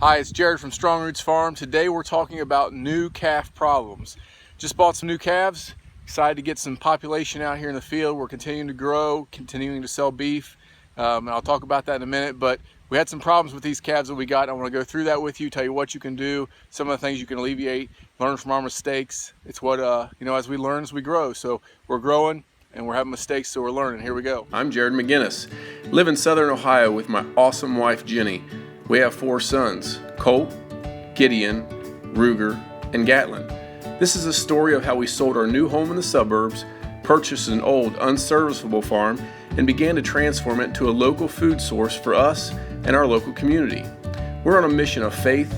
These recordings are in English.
Hi, it's Jared from Strong Roots Farm. Today we're talking about new calf problems. Just bought some new calves, excited to get some population out here in the field. We're continuing to grow, continuing to sell beef, and I'll talk about that in a minute, but we had some problems with these calves that we got. I want to go through that with you, tell you what you can do, some of the things you can alleviate, learn from our mistakes. It's what, as we learn, as we grow. So we're growing and we're having mistakes, so we're learning. Here we go. I'm Jared McGinnis, live in Southern Ohio with my awesome wife, Jenny. We have 4 sons, Colt, Gideon, Ruger, and Gatlin. This is a story of how we sold our new home in the suburbs, purchased an old, unserviceable farm, and began to transform it into a local food source for us and our local community. We're on a mission of faith,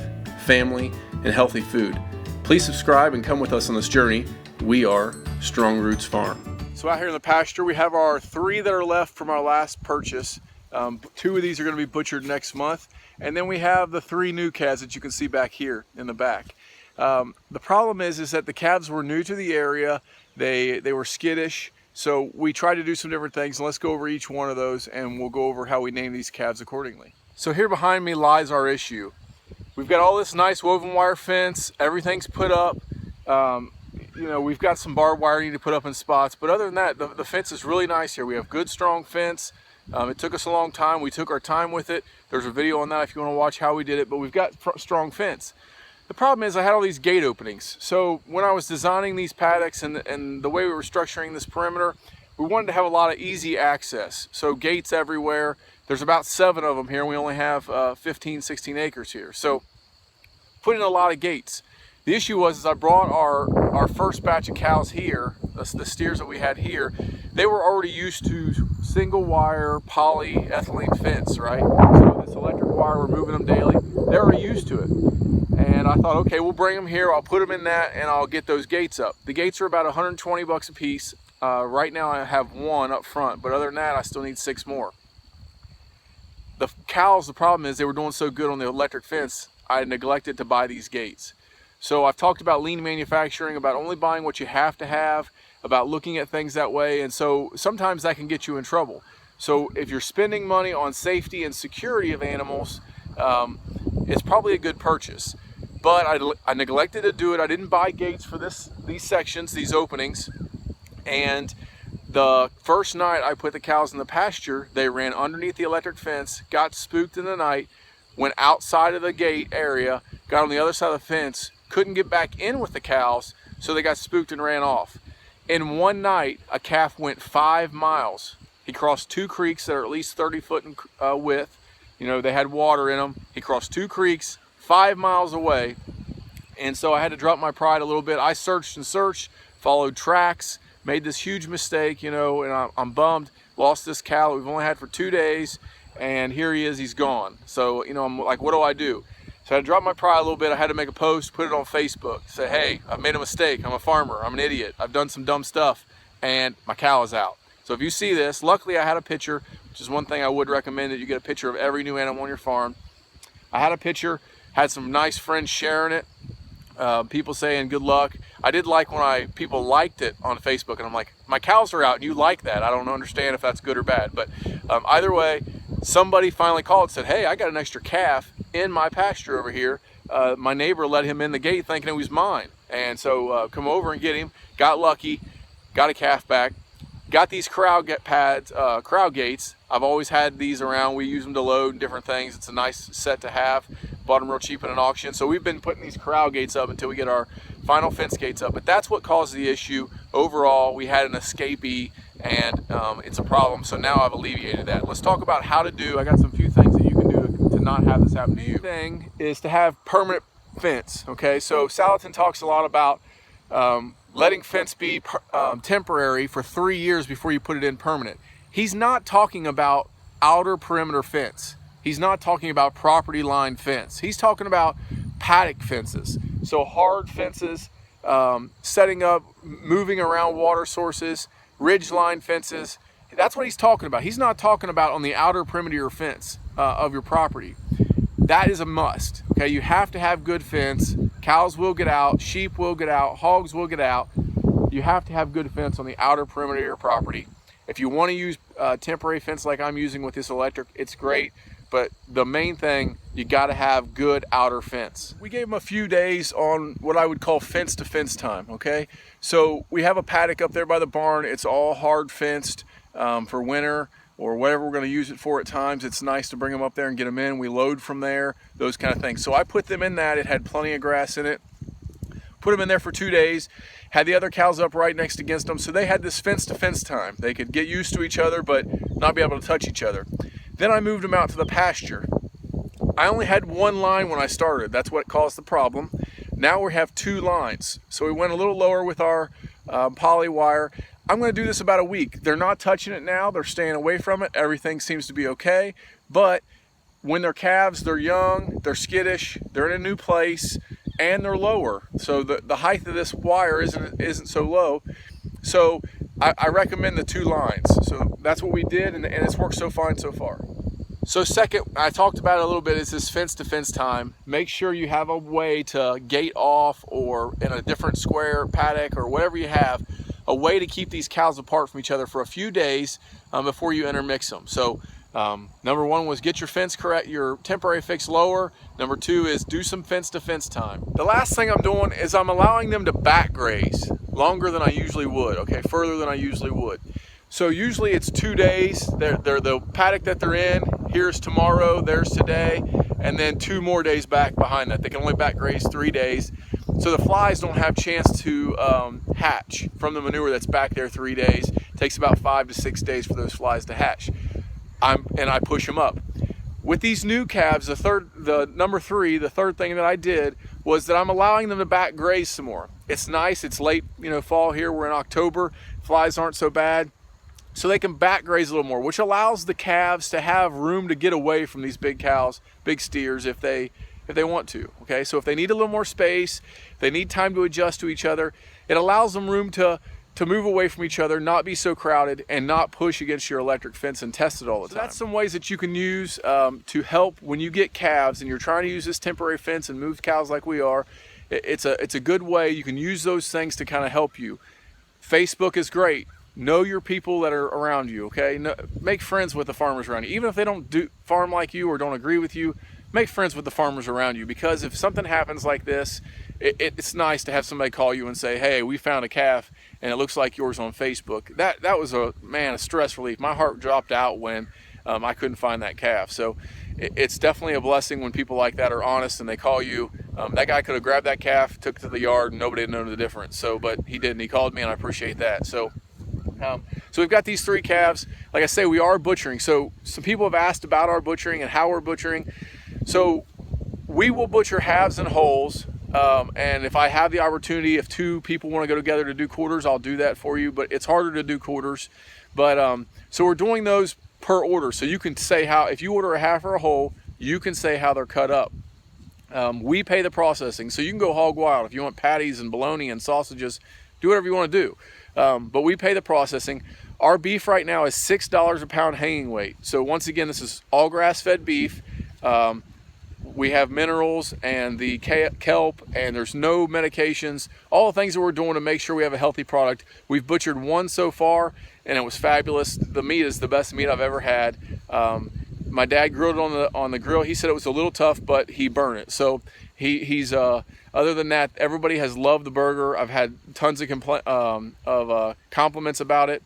family, and healthy food. Please subscribe and come with us on this journey. We are Strong Roots Farm. So out here in the pasture, we have our 3 that are left from our last purchase. 2 of these are going to be butchered next month. And then we have the 3 new calves that you can see back here in the back. The problem is that the calves were new to the area. They were skittish. So we tried to do some different things. And let's go over each one of those and we'll go over how we name these calves accordingly. So here behind me lies our issue. We've got all this nice woven wire fence. Everything's put up. We've got some barbed wire you need to put up in spots. But other than that, the fence is really nice here. We have good, strong fence. It took us a long time. We took our time with it. There's a video on that if you want to watch how we did it, but we've got strong fence. The problem is I had all these gate openings. So when I was designing these paddocks and the way we were structuring this perimeter, we wanted to have a lot of easy access. So gates everywhere. There's about 7 of them here. We only have 15, 16 acres here. So put in a lot of gates. The issue was I brought our first batch of cows here, the steers that we had here, they were already used to single wire polyethylene fence, right? So this electric wire, we're moving them daily. They're already used to it. And I thought, okay, we'll bring them here, I'll put them in that, and I'll get those gates up. The gates are about 120 bucks a piece. Right now I have 1 up front, but other than that, I still need 6 more. The cows, the problem is they were doing so good on the electric fence, I neglected to buy these gates. So I've talked about lean manufacturing, about only buying what you have to have, about looking at things that way, and so sometimes that can get you in trouble. So if you're spending money on safety and security of animals, it's probably a good purchase. But I neglected to do it. I didn't buy gates for these sections, these openings, and the first night I put the cows in the pasture, they ran underneath the electric fence, got spooked in the night, went outside of the gate area, got on the other side of the fence, couldn't get back in with the cows, so they got spooked and ran off. In one night, a calf went 5 miles. He crossed 2 creeks that are at least 30 foot in width. They had water in them. He crossed 2 creeks 5 miles away. And so I had to drop my pride a little bit. I searched and searched, followed tracks, made this huge mistake, and I'm bummed. Lost this cow that we've only had for 2 days, and here he is, he's gone. So, I'm like, what do I do? So I dropped my pride a little bit. I had to make a post, put it on Facebook, say, hey, I've made a mistake. I'm a farmer. I'm an idiot. I've done some dumb stuff, and my cow is out. So if you see this, luckily I had a picture, which is one thing I would recommend, that you get a picture of every new animal on your farm. I had a picture, had some nice friends sharing it, people saying good luck. I did like when people liked it on Facebook, and I'm like, my cows are out, and you like that. I don't understand if that's good or bad, but either way, somebody finally called and said, hey, I got an extra calf in my pasture over here. My neighbor let him in the gate thinking it was mine. And so come over and get him. Got lucky, got a calf back. Got these crowd gates. I've always had these around. We use them to load and different things. It's a nice set to have. Bought them real cheap in an auction. So we've been putting these crowd gates up until we get our final fence gates up. But that's what caused the issue. Overall, we had an escapee, and it's a problem. So now I've alleviated that. Let's talk about how to do. I got some few things that you can do to not have this happen to you. The thing is to have permanent fence. Okay, so Salatin talks a lot about letting fence be temporary for 3 years before you put it in permanent. He's not talking about outer perimeter fence. He's not talking about property line fence. He's talking about paddock fences. So hard fences, setting up, moving around water sources, ridge line fences. That's what he's talking about. He's not talking about on the outer perimeter fence of your property. That is a must. Okay, you have to have good fence. Cows will get out, sheep will get out, hogs will get out. You have to have good fence on the outer perimeter of your property. If you want to use temporary fence like I'm using with this electric, it's great. but the main thing, you got to have good outer fence. We gave them a few days on what I would call fence to fence time, okay? So we have a paddock up there by the barn. It's all hard fenced for winter or whatever we're going to use it for at times. It's nice to bring them up there and get them in. We load from there, those kind of things. So I put them in that. It had plenty of grass in it. Put them in there for 2 days, had the other cows up right next against them, so they had this fence to fence time. They could get used to each other but not be able to touch each other. Then I moved them out to the pasture. I only had one line when I started. That's what caused the problem. Now we have 2 lines. So we went a little lower with our poly wire. I'm going to do this about a week. They're not touching it now. They're staying away from it. Everything seems to be okay. But when they're calves, they're young, they're skittish, they're in a new place, and they're lower. So the height of this wire isn't so low. So I recommend the 2 lines. So that's what we did, and it's worked so fine so far. So second, I talked about it a little bit, is this fence to fence time. Make sure you have a way to gate off, or in a different square paddock or whatever you have, a way to keep these cows apart from each other for a few days before you intermix them. So number 1 was get your fence correct, your temporary fix lower. Number 2 is do some fence to fence time. The last thing I'm doing is I'm allowing them to back graze longer than I usually would, okay, further than I usually would. So usually it's 2 days. They're the paddock that they're in, here's tomorrow, there's today, and then 2 more days back behind that. They can only back graze 3 days. So the flies don't have chance to hatch from the manure that's back there 3 days. It takes about 5 to 6 days for those flies to hatch. And I push them up. With these new calves, the number 3, the third thing that I did was that I'm allowing them to back graze some more. It's nice, it's late, fall here, we're in October, flies aren't so bad. So they can back graze a little more, which allows the calves to have room to get away from these big cows, big steers, if they want to, okay? So if they need a little more space, if they need time to adjust to each other, it allows them room to move away from each other, not be so crowded, and not push against your electric fence and test it all the time. So that's some ways that you can use to help when you get calves and you're trying to use this temporary fence and move cows like we are. It's a good way. You can use those things to kind of help you. Facebook is great. Know your people that are around you, okay? Make friends with the farmers around you. Even if they don't farm like you or don't agree with you, make friends with the farmers around you, because if something happens like this, it's nice to have somebody call you and say, hey, we found a calf and it looks like yours on Facebook. That was a stress relief. My heart dropped out when I couldn't find that calf. So it's definitely a blessing when people like that are honest and they call you. That guy could have grabbed that calf, took it to the yard, and nobody had known the difference. But he didn't. He called me, and I appreciate that. So we've got these 3 calves. Like I say, we are butchering. So some people have asked about our butchering and how we're butchering. So we will butcher halves and wholes. And if I have the opportunity, if 2 people want to go together to do quarters, I'll do that for you. But it's harder to do quarters. But so we're doing those per order. So you can say if you order a half or a whole, you can say how they're cut up. We pay the processing. So you can go hog wild. If you want patties and bologna and sausages, do whatever you want to do. But we pay the processing. Our beef right now is $6 a pound hanging weight. So once again, this is all grass-fed beef. We have minerals and the kelp, and there's no medications. All the things that we're doing to make sure we have a healthy product. We've butchered 1 so far, and it was fabulous. The meat is the best meat I've ever had. My dad grilled it on the grill. He said it was a little tough, but he burned it. So he's other than that, everybody has loved the burger. I've had tons of compliments about it.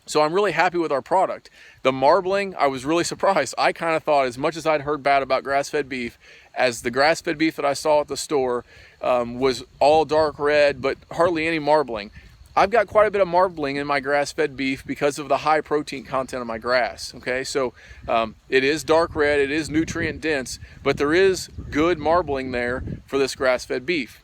So I'm really happy with our product. The marbling, I was really surprised. I kind of thought, as much as I'd heard bad about grass-fed beef, as the grass-fed beef that I saw at the store was all dark red, but hardly any marbling. I've got quite a bit of marbling in my grass-fed beef because of the high protein content of my grass, okay? So it is dark red, it is nutrient dense, but there is good marbling there for this grass-fed beef.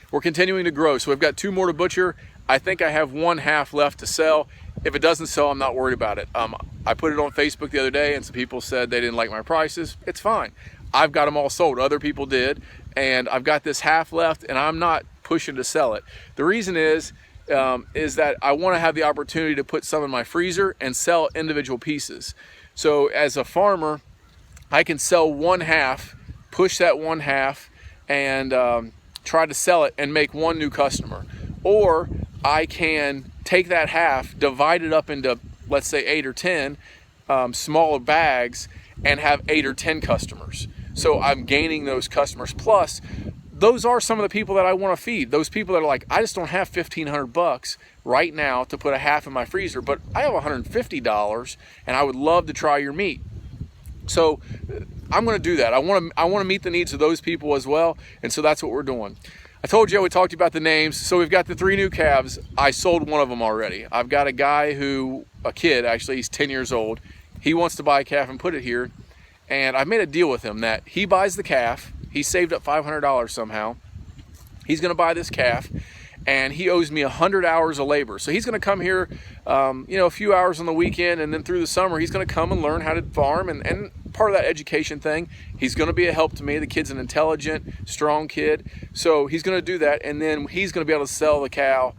We're continuing to grow, so we've got 2 more to butcher. I think I have 1 half left to sell. If it doesn't sell, I'm not worried about it. I put it on Facebook the other day, and some people said they didn't like my prices. It's fine. I've got them all sold. Other people did, and I've got this half left, and I'm not pushing to sell it. The reason is that I want to have the opportunity to put some in my freezer and sell individual pieces. So as a farmer, I can sell 1 half, push that 1 half, and try to sell it and make 1 new customer. Or I can take that half, divide it up into, let's say, 8 or 10 smaller bags, and have 8 or 10 customers. So I'm gaining those customers. Plus, those are some of the people that I want to feed. Those people that are like, I just don't have $1,500 right now to put a half in my freezer, but I have $150 and I would love to try your meat. So I'm going to do that. I want to meet the needs of those people as well, and so that's what we're doing. I told you we talked about the names. So we've got the 3 new calves. I sold one of them already. I've got a guy a kid actually, he's 10 years old. He wants to buy a calf and put it here, and I've made a deal with him that he buys the calf. He saved up $500 somehow. He's going to buy this calf, and he owes me 100 hours of labor. So he's going to come here, a few hours on the weekend, and then through the summer, he's going to come and learn how to farm, and part of that education thing. He's going to be a help to me. The kid's an intelligent, strong kid. So he's going to do that, and then he's going to be able to sell the cow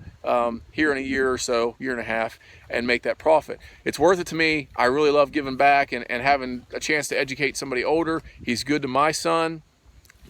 here in a year or so, year and a half, and make that profit. It's worth it to me. I really love giving back and having a chance to educate somebody older. He's good to my son,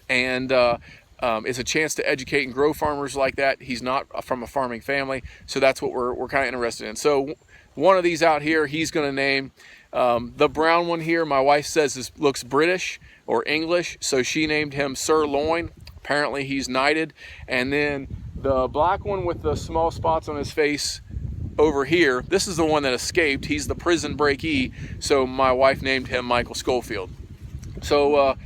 and it's a chance to educate and grow farmers like that. He's not from a farming family, so that's what we're kind of interested in. So one of these out here, he's going to name. The brown one here, my wife says this looks British or English, so she named him Sirloin. Apparently he's knighted. And then the black one with the small spots on his face over here, this is the one that escaped. He's the prison breakee, so my wife named him Michael Schofield. So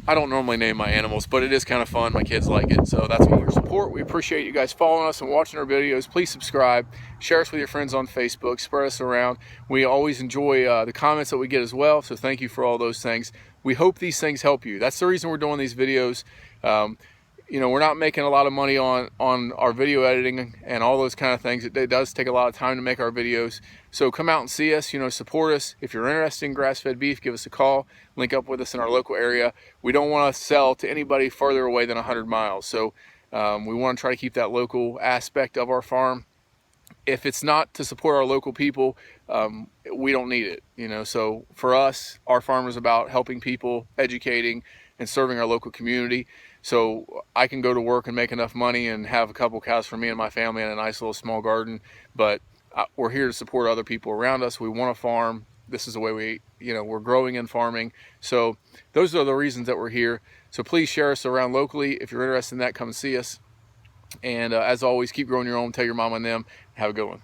I don't normally name my animals, but it is kind of fun. My kids like it, so that's what your support. We appreciate you guys following us and watching our videos. Please subscribe, share us with your friends on Facebook, spread us around. We always enjoy the comments that we get as well, so thank you for all those things. We hope these things help you. That's the reason we're doing these videos. We're not making a lot of money on our video editing and all those kind of things. It does take a lot of time to make our videos. So come out and see us, support us. If you're interested in grass-fed beef, give us a call, link up with us in our local area. We don't want to sell to anybody further away than 100 miles. So we want to try to keep that local aspect of our farm. If it's not to support our local people, we don't need it, So for us, our farm is about helping people, educating, and serving our local community. So I can go to work and make enough money and have a couple cows for me and my family and a nice little small garden, but we're here to support other people around us. We want to farm. This is the way we're growing and farming. So those are the reasons that we're here. So please share us around locally. If you're interested in that, come and see us. And as always, keep growing your own. Tell your mom and them. Have a good one.